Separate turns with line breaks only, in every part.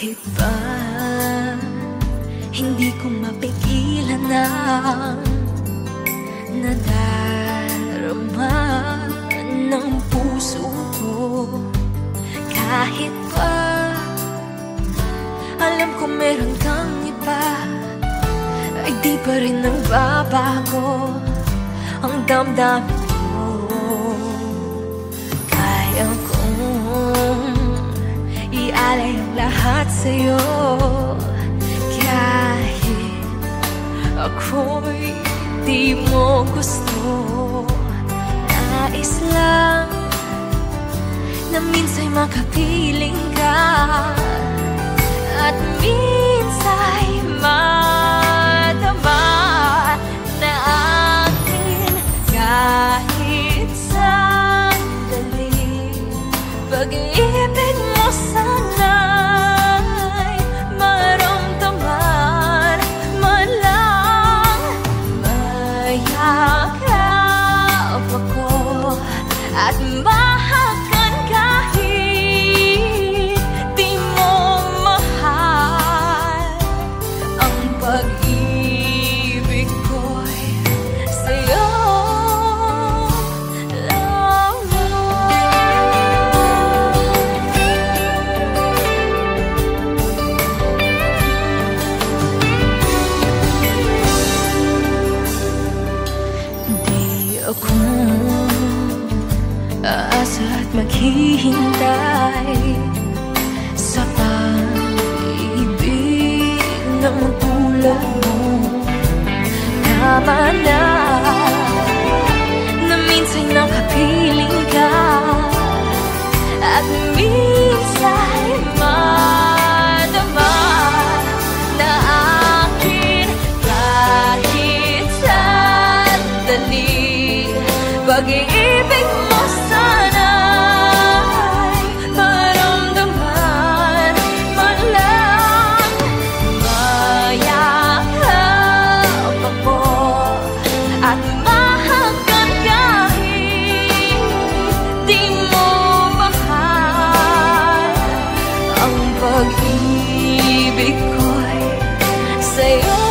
Kahit ba hindi ko mapigilan ang nadarama ng puso ko. Kahit ba alam ko meron kang iba, ay di pa rin nagbabago ang damdamin ko. Kaya kong ialay ang lahat sa'yo, kahit ako'y di mo gusto. Nais lang na minsa'y makapiling ka, at minsa'y madama na akin kahit sandali. Pag-ibig mo sana'y maramdaman man lang. Mayakap ako at mahakan kahit di mo mahal. Ang pag-ibig ko'y sa'yo ako aasa at maghihintay sa pag-ibig ng tulad mo. Tama na na minsa'y nakapiling ka, at minsa'y madama na akin kahit sandali. Pag-ibig mo sana'y maramdaman man lang. Mayakap ako at mahakan kahit di mo mahal. Ang pag-ibig ko'y sa'yo.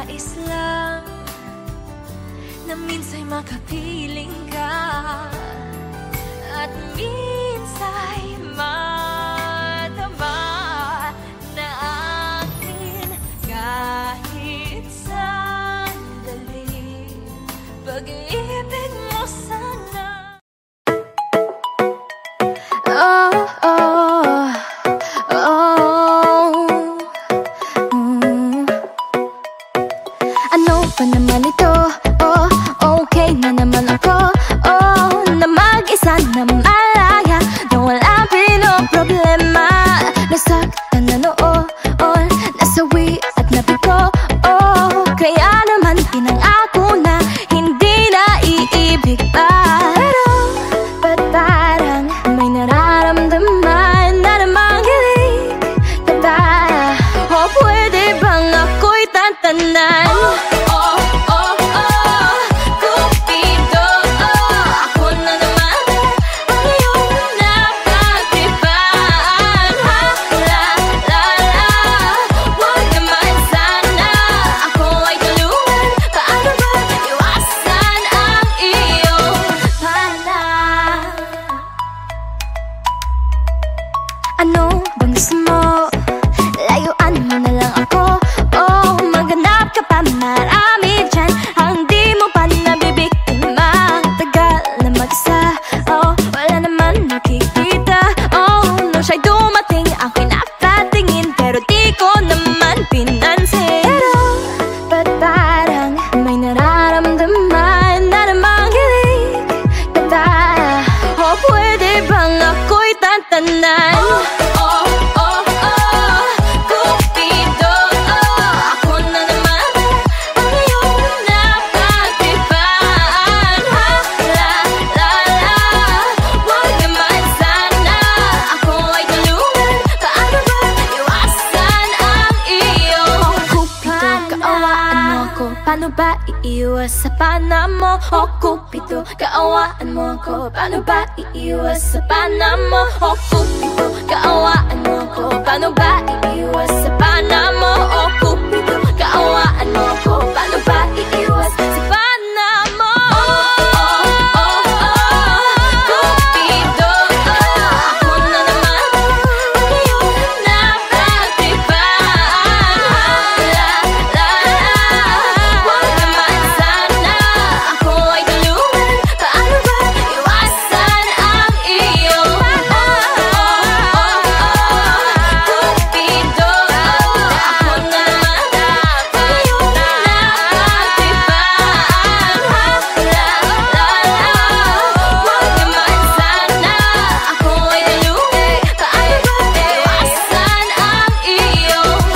Nais lang na minsa'y makapiling ka, at minsa'y madama na akin kahit sandali. Pag-ibig mo sana. Oh, oh, oh. Ano pa naman ito? Oh, okay na naman ako. Oh, na mag-isa na malaya, na wala pinoproblema. Nasaktan na noon, nasawi at napiko. Oh, kaya naman pinangako na hindi na iibig pa. Pero ba't parang may nararamdaman na namanggilig na tayo? O pwede bang ako'y tantanan? Oh, oh, oh, oh. tanan. Cupido, ako na naman ang iyong napagtipan. La la la, wag naman sana ako ay tulungan. Paano ba iwasan ang iyong Cupido? Kaawaan mo ako, paano ba iiwas sa pana mo? Oh Cupido, kaawaan mo ako, paano ba iiwas sa pana mo? Oh Cupido, kaawaan mo ako, paano ba iiwas sa pana mo? Oh Cupido, kaawaan mo ako, paano ba iiwas sa pana mo? Cupido, ako na naman ang iyong napagtipan. La la la, wag naman sana ako ay tulungan. Paano ba iwasan ang iyong Cupido, ako na naman ang iyong napagtipan. La la la, wag naman sana ako ay tulungan. Paano ba iwasan ang iyong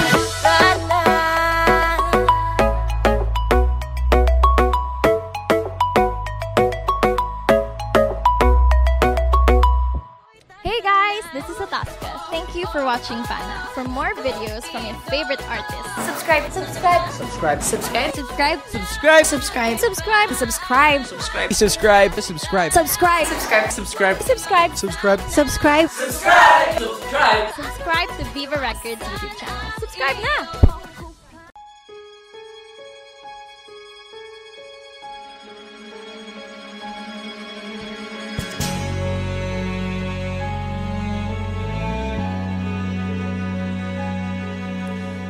Hey guys, this is Ataska. Thank you for watching Fana. For more videos from your favorite artists, subscribe.
Subscribe.
Subscribe.
Subscribe.
Subscribe.
Subscribe.
Subscribe.
Subscribe.
Subscribe. Subscribe. Subscribe.
Subscribe.
Subscribe.
Subscribe.
Subscribe.
Subscribe.
Subscribe to Viva Records YouTube channel. Subscribe na!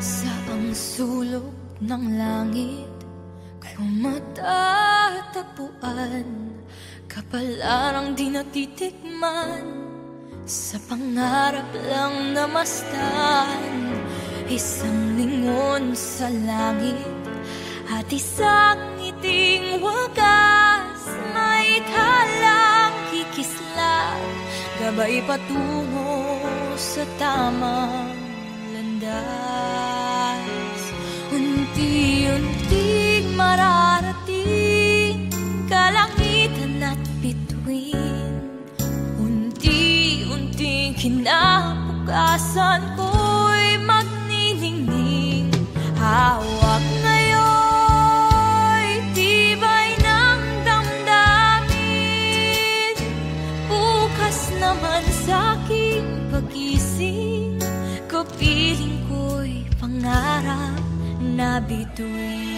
Sa ang sulok ng langit ko matatagpuan, kapalarang di natitikman, sa pangarap lang namastan. Isang lingon sa langit at isang ngiting wagas, may talang kikislap, gabay patungo sa tamang landas. Unti-unting mararating kalangitan at bituin, unti-unting kinabukasan ko'y magniningning. Hawak ngayon'y tibay ng damdamin, bukas naman sa'king pagising, kapiling ko'y pangarap na bituin.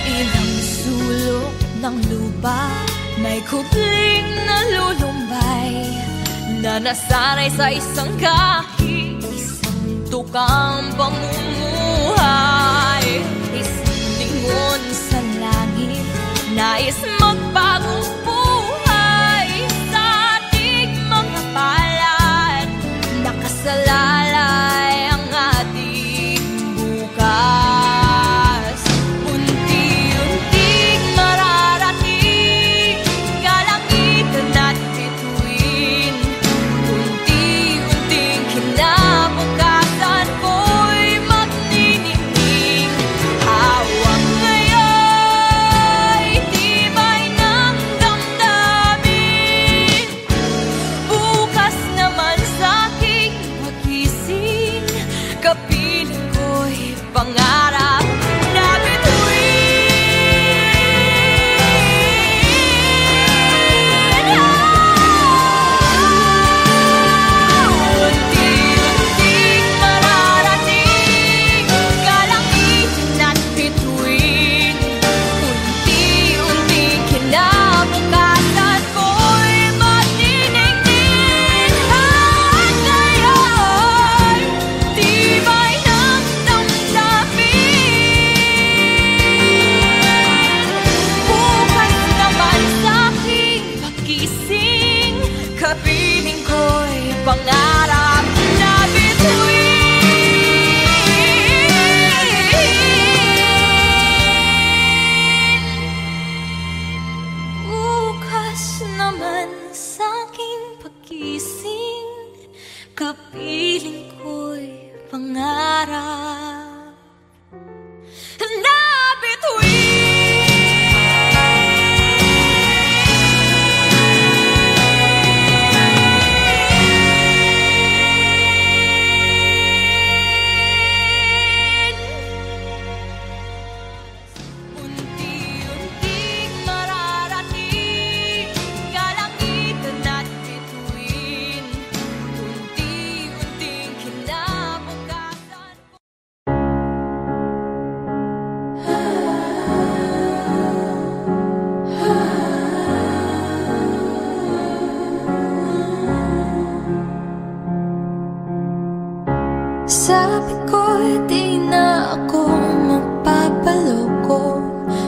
Ilang sulok ng lupa, may kubling nalulumbay, na nasanay sa isang kahit isang tukang pamumuhay. Isang lingon sa langit, nais magpagong buhay sa ating mga palad, nakasalalay ang ating bukas. Unti-unting mararating kalangitan at bituin, unti-unting kinabukasan ko'y magniningning. Hawak ngayon tibay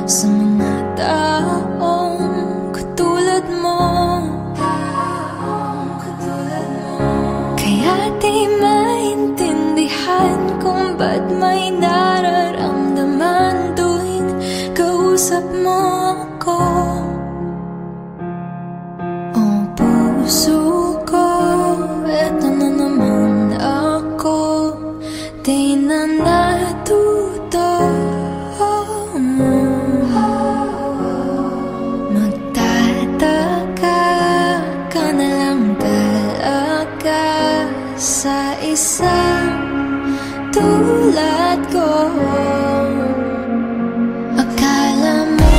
sa mga taong katulad mo. Kaya di maintindihan kung ba't may nararamdaman tuwing kausap mo ako. Oh puso ko, eto na naman ako, di na natuto. Magtataka ka na lang talaga sa isang tulad ko. Akala mo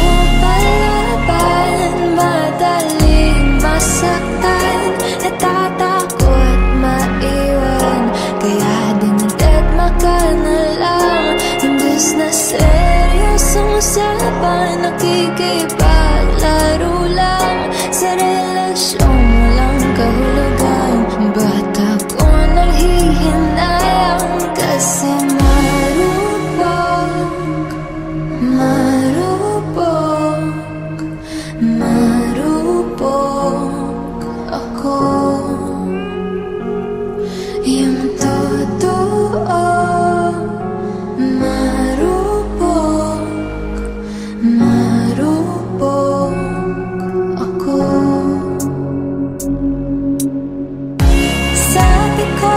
palaban, madaling masaktan, natatakot maiwan, kaya dinadedma ka na lang. Imbes na seryosong usapan, nakikipaglaro lang sa relasyong walang kahulugan. Ba't ako nanghihinayang kasi marupok, marupok, marupok ako. Yung totoo, marupok, marupok ako. Sabi ko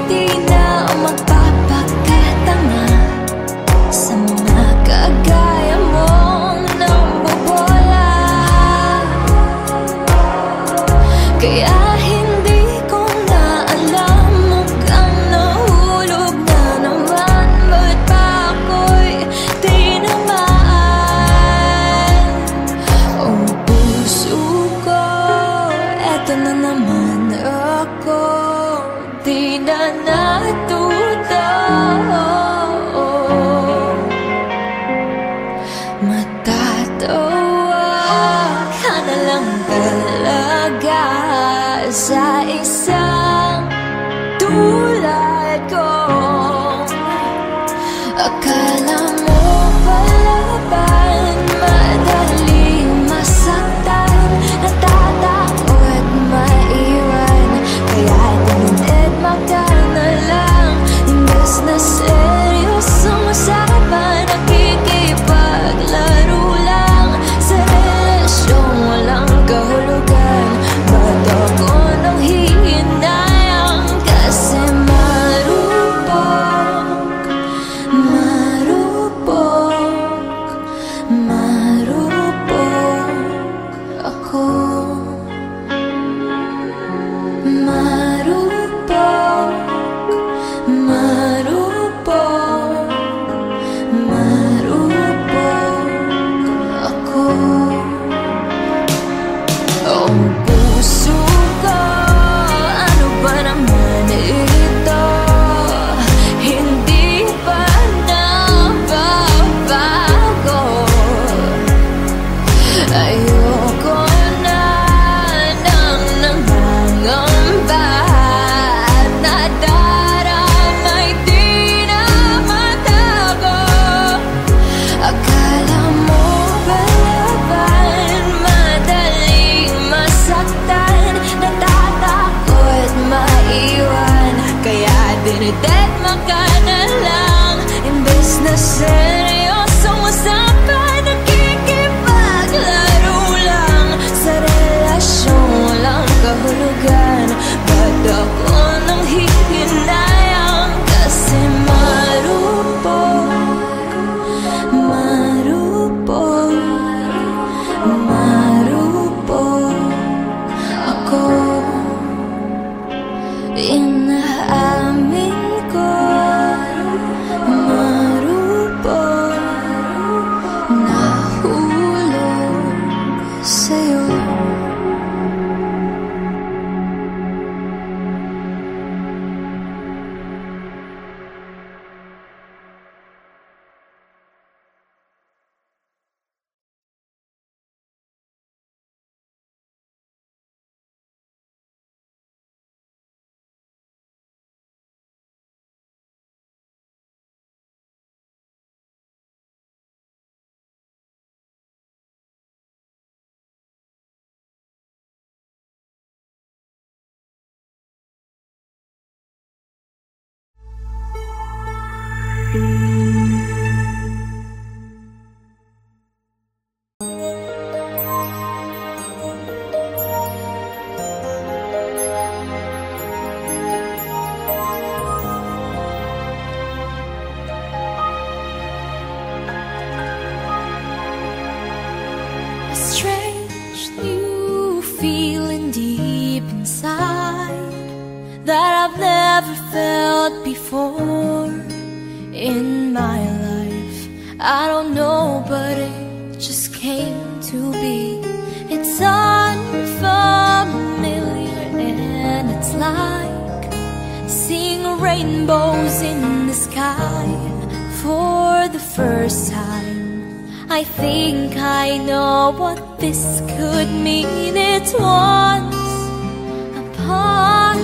di na magpapakatanga sa mga kagaya mong nambobola. Kaya hindi ko na alam, mukhang nahulog na naman. Ba't pa ako'y tinamaan? Oh puso ko, eto na naman ako, di na natuto. Matatawa ka na lang talaga sa isang tulad ko. Akala mo palaban, madaling masaktan, natatakot maiwan, kaya dinedma ka na lang. Imbes na seryosong usapan, nakikipaglaro lang Strange new feeling deep inside that I've never felt before in my life. I don't know, but it just came to be. It's unfamiliar and it's like seeing rainbows in the sky for the first time. I think I know what this could mean. It's once upon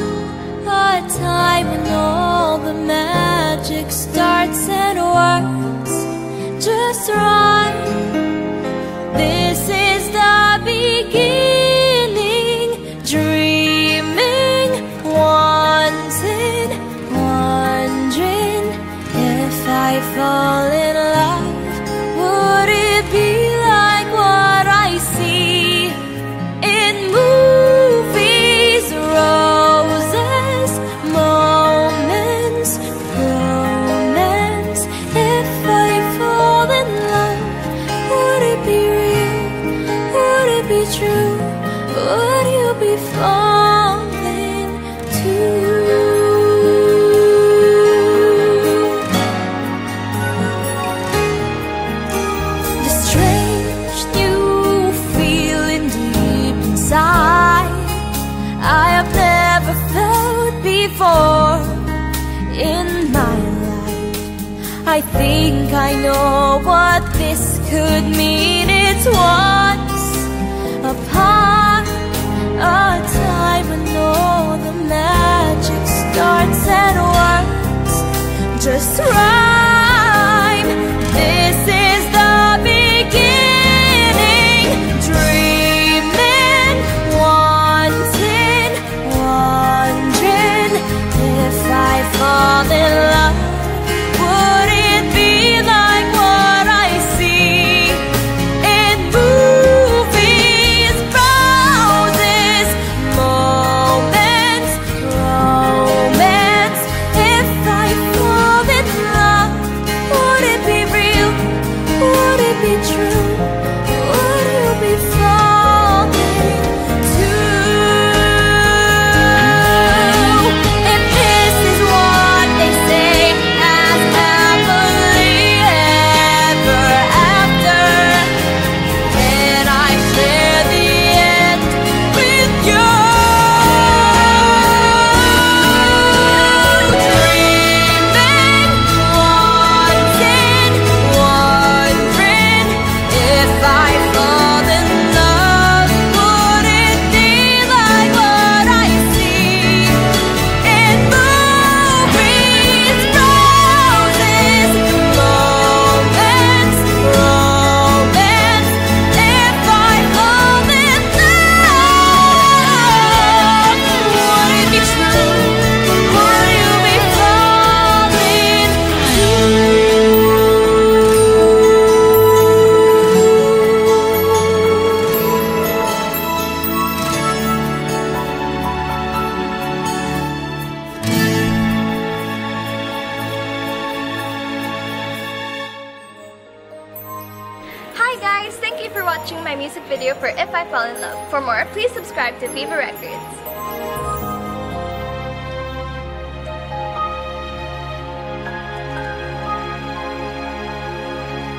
a time when all the magic starts and works just right. This is the beginning, dreaming, wanting, wondering if I fall in love. Would it be like what I see in movies? Roses, moments, romance. If I fall in love, would it be real? Would it be true? Would you be falling too? In my life, I think I know what this could mean. It's once upon a time when all the magic starts and works just right. This is the beginning, dreaming, wanting, wondering if I fall in love. Would it be like what I see in movies? Roses, moments, romance. If I fall in love, would it be real? Would it be true? Would you be falling too? If this is what they say as happily ever after, can I share the end with you? Dreaming, wanting, wondering if I fall in love. Would it be like what I see in movies? Roses, moments, romance. If I fall in love, would it be true? Would you be falling
Hi guys! Thank you for watching my music video for If I Fall in Love. For more, please subscribe to Viva Records.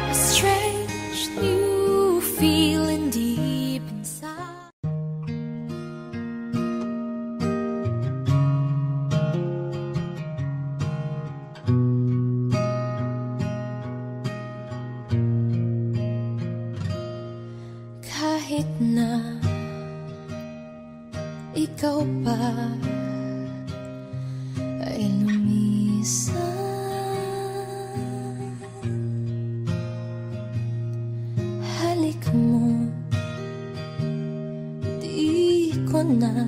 a strange new feeling deep inside. Kahit na ikaw pa ay lumisan, halik mo, di ko na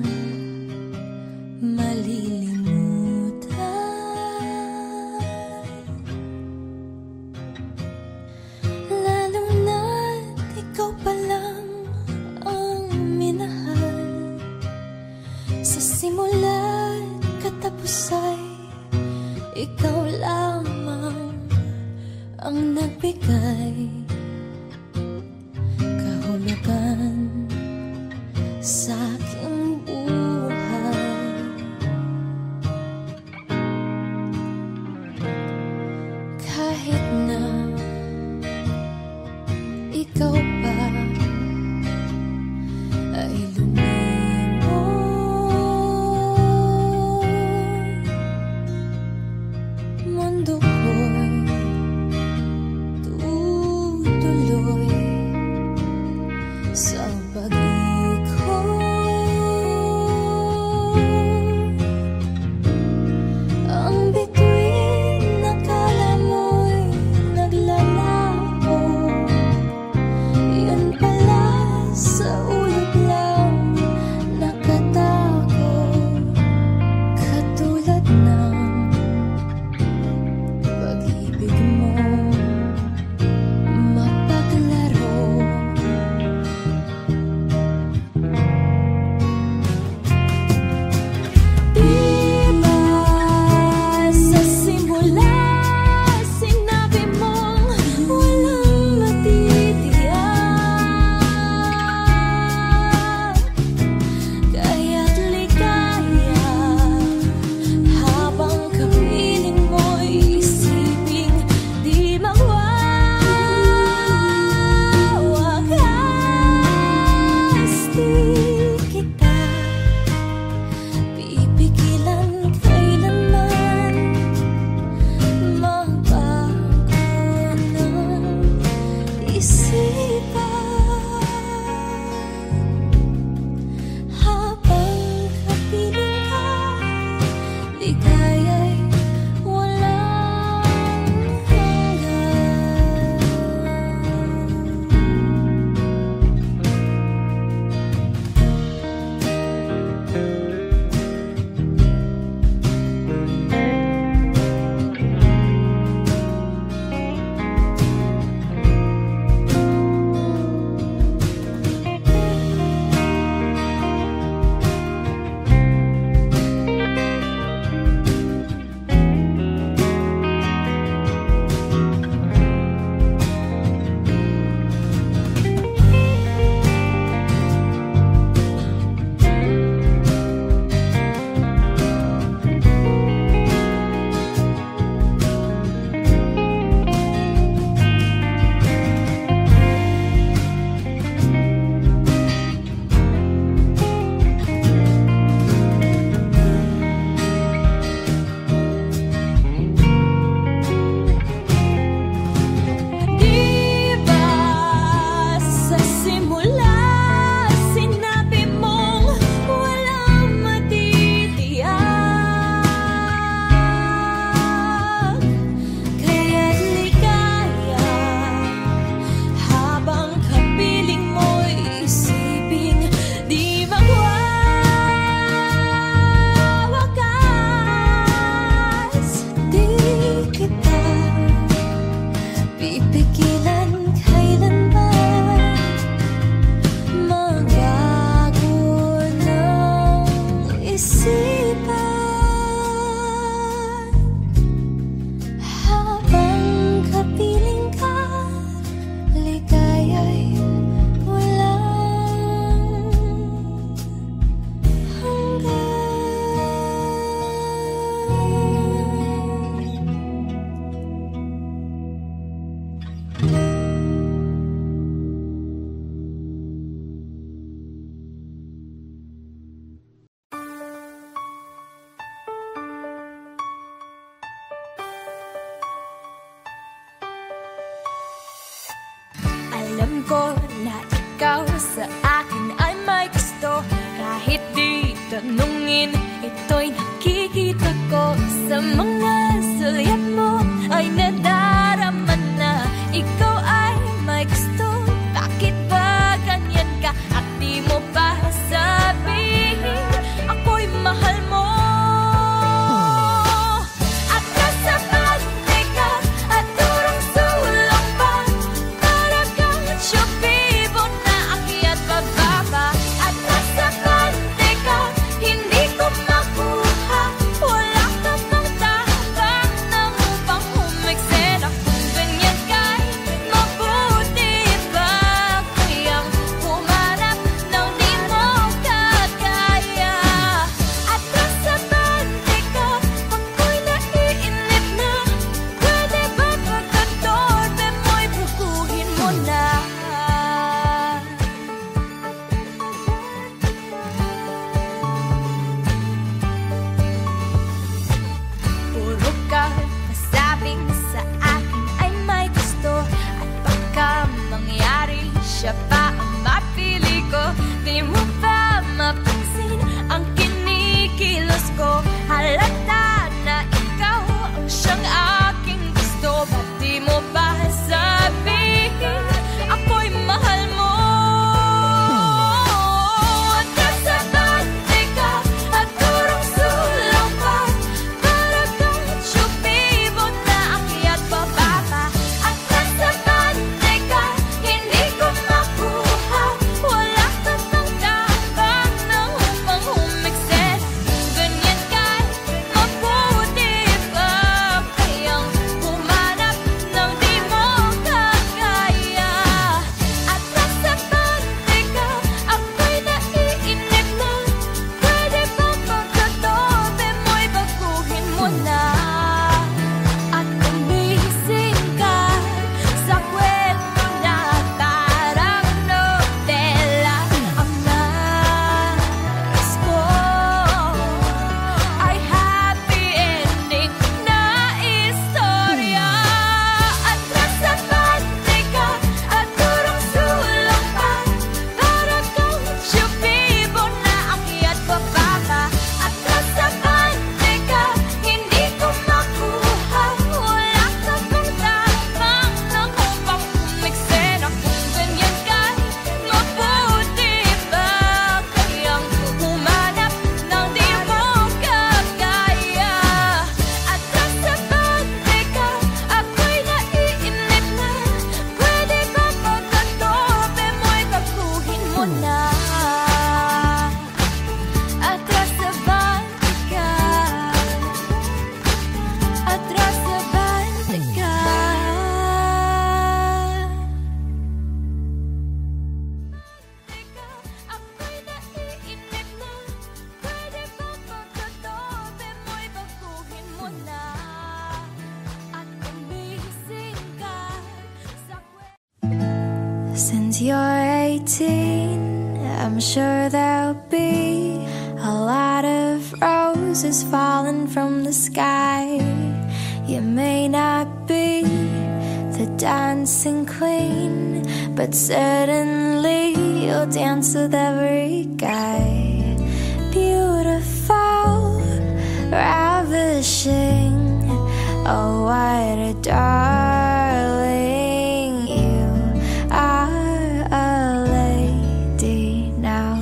malilimutan. Lalo na't ikaw pa kahulugan sa aking buhay. Kahit na ikaw pa ay lumimot, mundo ko'y tutuloy sa pag-ikot. Ang bituin nakala mo'y naglalaho, yun pala sa ulap lang nakatago. Katulad ng pag-ibig mo mapaglaro. Diba sa simula sinabi mong walang matitiyak, kaya't ligaya habang kapiling mo'y isiping di mawawakas. Di kita pipigilan kailanman magbago ng isipan. Habang kapiling ka, ligaya'y walang hanggan. Diba sa simula sinabi mong walang matitiyak, kaya't ligaya habang kapiling mo'y isiping di magwawakas. Di kita pipigilan kailanman magbago ng isipan. Habang kapiling ka, ligaya'y walang hanggan. Alam ko na ikaw sa akin ay may gusto, kahit di tanungin, ito'y nakikita ko sa mga sulyap mo. Ay nadarama na ikaw ay may gusto. Bakit ba ganyan ka at di mo pa sabihin ako'y mahal mo? At kasabante ka at turong sulong pa, talagang tsubibo na akyat bababa. At kasabante ka, hindi ko makuha, wala ka pang tahan. siya pa ang mapili ko. Di mo ba mapansin ang kinikilos ko? Halata na ikaw ang siyang aking gusto. Ba't di mo ba sabihin ako'y mahal mo? At kasabante ka at turong sulong pa, para kang tsubibo na akyat bababa. At kasabante ka, hindi ko makuha, wala ka ng tapang na upang humikset. Ganyan ka'y mabuti pa, kayang humanap ng di mo kagaya. At kasabante ka, ako'y naiinip na, pwede bang pagkatobe mo'y baguhin mo na? At gumising ka sa kwento na parang nobela. Ang nais ko ay happy ending na istorya. At kasabante ka at turong sulong pa, para kang tsubibo na akyat bababa. At kasabante ka, hindi ko makuha, wala ka bang tapang na upang humikset. Kung ganyan ka'y mabuti ba, kayang humanap ng di mo kagaya. At kasabante ka, ako'y naiinip na, pwede ba pagkatobe mo'y baguhin mo na? At kasabante ka, at kasabante ka. Ako'y naiinip na, pwede ba pagkatobe mo'y baguhin mo na? At gumising ka sa Since you're 18, I'm sure there'll be a lot of roses falling from the sky. You may not be the dancing queen, but certainly you'll dance with every guy. Beautiful, ravishing, oh what a darling. You are a lady now.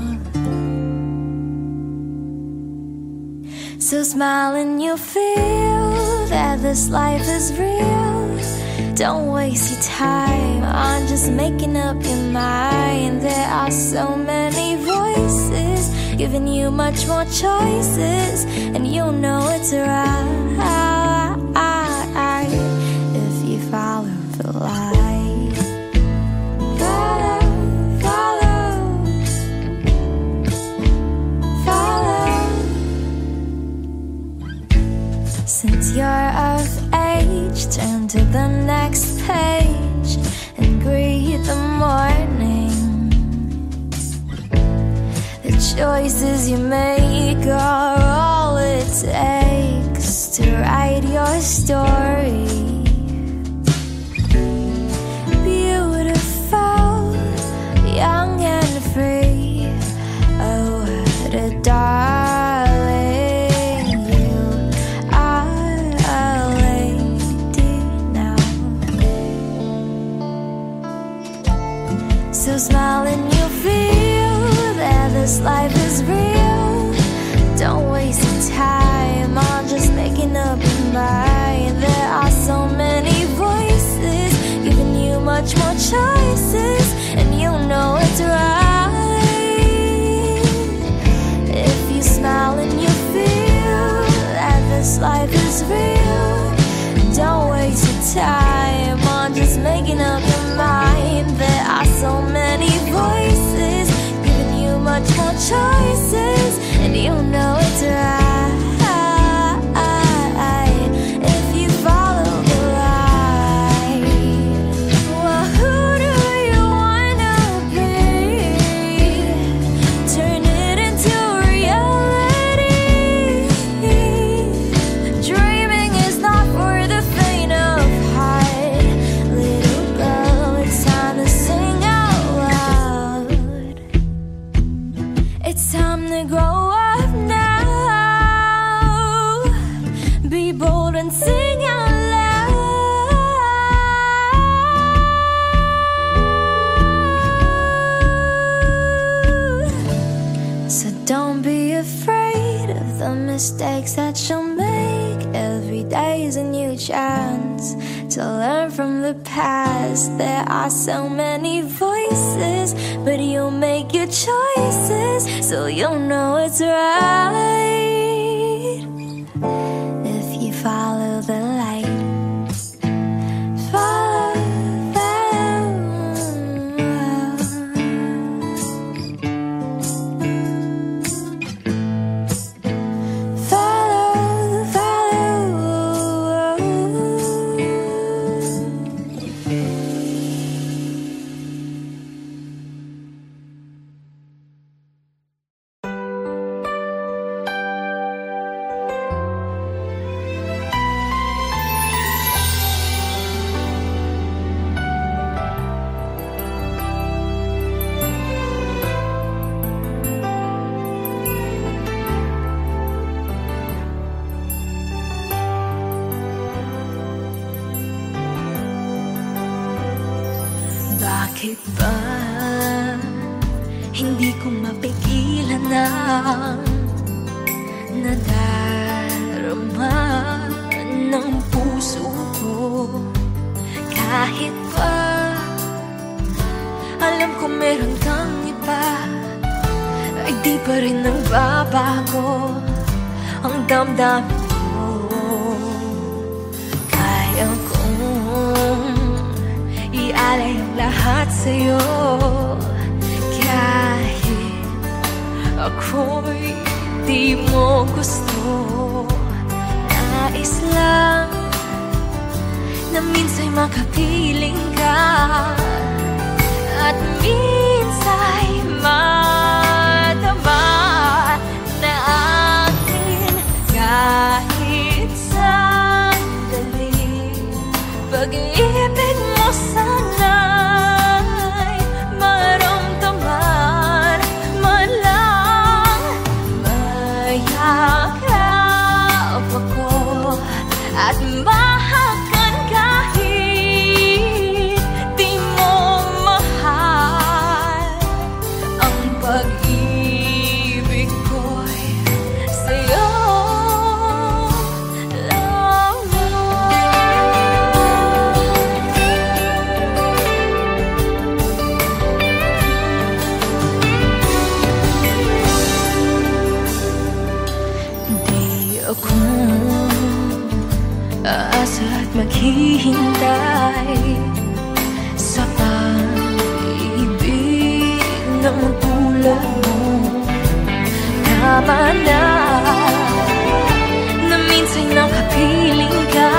So smile and you'll feel that this life is real. Don't waste your time on just making up your mind. There are so many voices giving you much more choices, and you'll know it's right if you follow the light. Follow, follow. Since you're of age, turn to the next page and greet the morning. The choices you make are all it takes to write your story. Beautiful, young and free, oh what a darling. You are a lady now. So smile and you'll feel that this life is real. Don't waste your time on just making up your mind. There are so many voices giving you much more choices, and you know it's right if you smile and you feel that this life is real. Don't waste your time on just making up your mind. There are so many voices giving you much more choices, and you know it's right if you follow the light. Well, who do you wanna be? mistakes that you'll make. Every day is a new chance to learn from the past. There are so many voices, but you'll make your choices, so you'll know it's right if you follow the light.
Bakit ba hindi ko mapigilan ang nadarama ng puso ko? Kahit pa alam ko meron kang iba, ay di pa rin nagbabago ang damdamin ko. Kaya kong ialay ang lahat sa'yo, kahit ako'y di mo gusto. Nais lang na minsa'y makapiling ka, at minsa'y madama na akin kahit sandali. Pag-ibig mo sana'y maramdaman man lang. Mayakap ako at mahakan kahit di mo mahal. Ang pag-ibig ko'y sa'yo aasa at maghihintay sa pag-ibig ng tulad mo. Tama na na minsa'y nakapiling ka,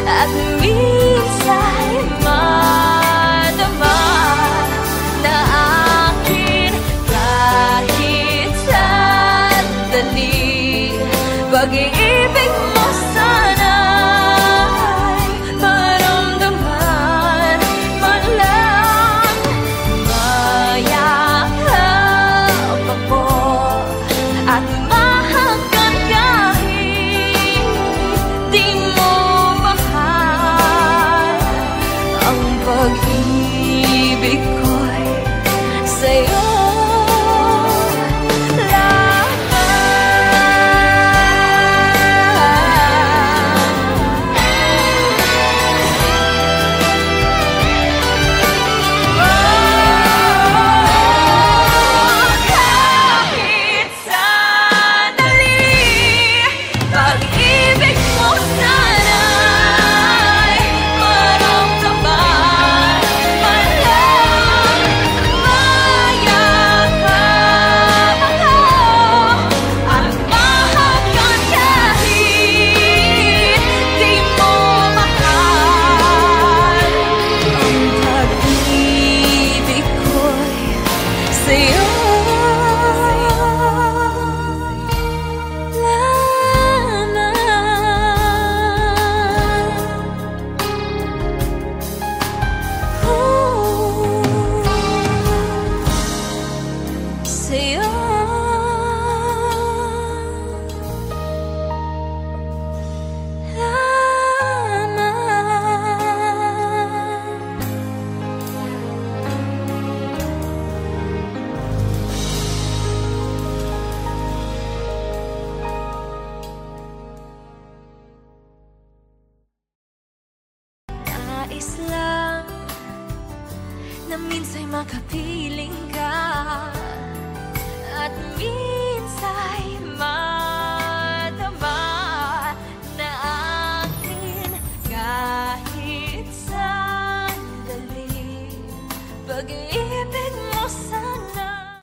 at minsa'y madama na akin kahit sandali. Pag-ibig mo sana'y maramdaman man lang. Mayakap ako at mahakan kahit di mo mahal. Ang pag-ibig ko'y sa'yo. piling ka.